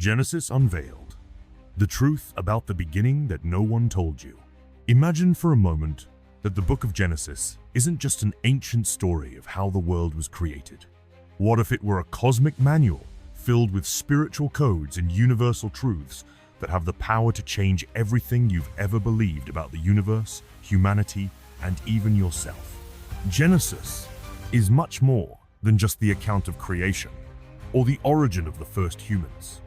Genesis Unveiled. The truth about the beginning that no one told you. Imagine for a moment that the book of Genesis isn't just an ancient story of how the world was created. What if it were a cosmic manual filled with spiritual codes and universal truths that have the power to change everything you've ever believed about the universe, humanity, and even yourself? Genesis is much more than just the account of creation or the origin of the first humans.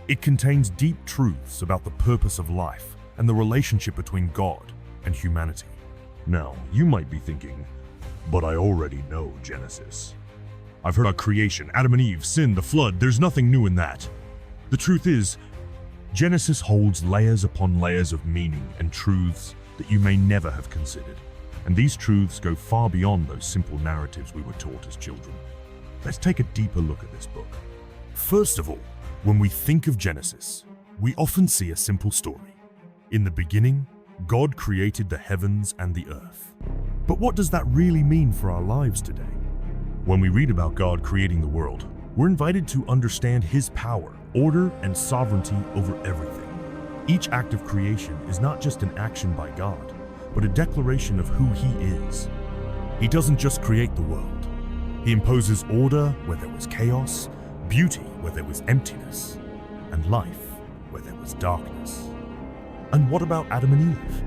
It contains deep truths about the purpose of life and the relationship between God and humanity. Now, you might be thinking, but I already know Genesis. I've heard about creation, Adam and Eve, sin, the flood. There's nothing new in that. The truth is, Genesis holds layers upon layers of meaning and truths that you may never have considered. And these truths go far beyond those simple narratives we were taught as children. Let's take a deeper look at this book. First of all, when we think of Genesis, we often see a simple story. In the beginning, God created the heavens and the earth. But what does that really mean for our lives today? When we read about God creating the world, we're invited to understand His power, order, and sovereignty over everything. Each act of creation is not just an action by God, but a declaration of who He is. He doesn't just create the world. He imposes order where there was chaos, beauty where there was emptiness, and life where there was darkness. And what about Adam and Eve?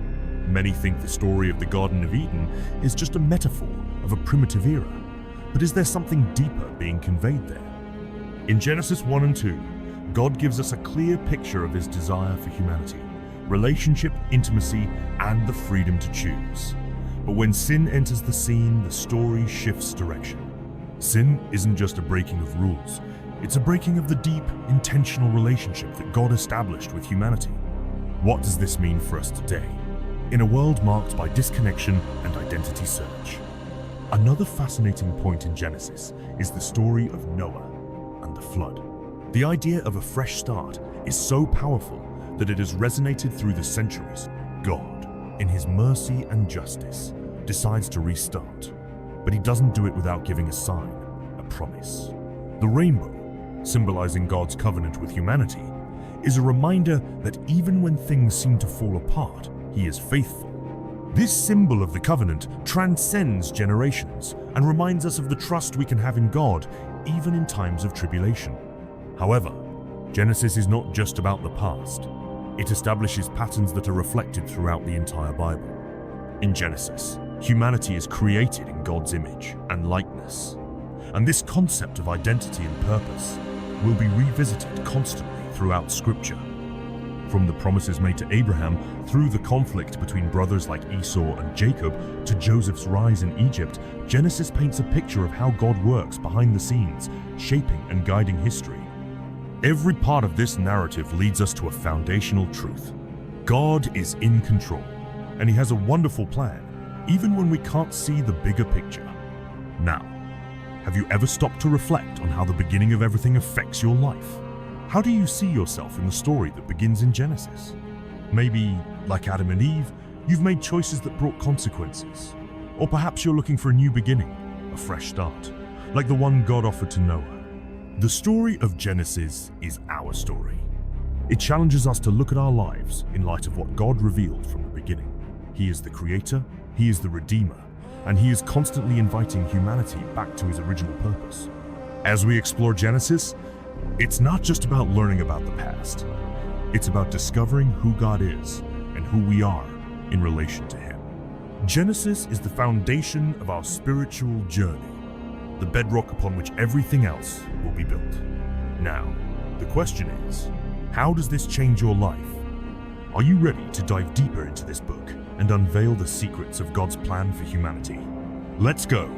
Many think the story of the Garden of Eden is just a metaphor of a primitive era. But is there something deeper being conveyed there? In Genesis 1 and 2, God gives us a clear picture of His desire for humanity, relationship, intimacy, and the freedom to choose. But when sin enters the scene, the story shifts direction. Sin isn't just a breaking of rules. It's a breaking of the deep, intentional relationship that God established with humanity. What does this mean for us today, in a world marked by disconnection and identity search? Another fascinating point in Genesis is the story of Noah and the flood. The idea of a fresh start is so powerful that it has resonated through the centuries. God, in His mercy and justice, decides to restart, but He doesn't do it without giving a sign, a promise. The rainbow, symbolizing God's covenant with humanity, is a reminder that even when things seem to fall apart, He is faithful. This symbol of the covenant transcends generations and reminds us of the trust we can have in God, even in times of tribulation. However, Genesis is not just about the past. It establishes patterns that are reflected throughout the entire Bible. In Genesis, humanity is created in God's image and likeness. And this concept of identity and purpose will be revisited constantly throughout Scripture. From the promises made to Abraham, through the conflict between brothers like Esau and Jacob, to Joseph's rise in Egypt, Genesis paints a picture of how God works behind the scenes, shaping and guiding history. Every part of this narrative leads us to a foundational truth. God is in control, and He has a wonderful plan, even when we can't see the bigger picture. Now, have you ever stopped to reflect on how the beginning of everything affects your life? How do you see yourself in the story that begins in Genesis? Maybe, like Adam and Eve, you've made choices that brought consequences. Or perhaps you're looking for a new beginning, a fresh start, like the one God offered to Noah. The story of Genesis is our story. It challenges us to look at our lives in light of what God revealed from the beginning. He is the Creator, He is the Redeemer, and He is constantly inviting humanity back to His original purpose. As we explore Genesis, it's not just about learning about the past. It's about discovering who God is and who we are in relation to Him. Genesis is the foundation of our spiritual journey, the bedrock upon which everything else will be built. Now, the question is, how does this change your life? Are you ready to dive deeper into this book and unveil the secrets of God's plan for humanity? Let's go!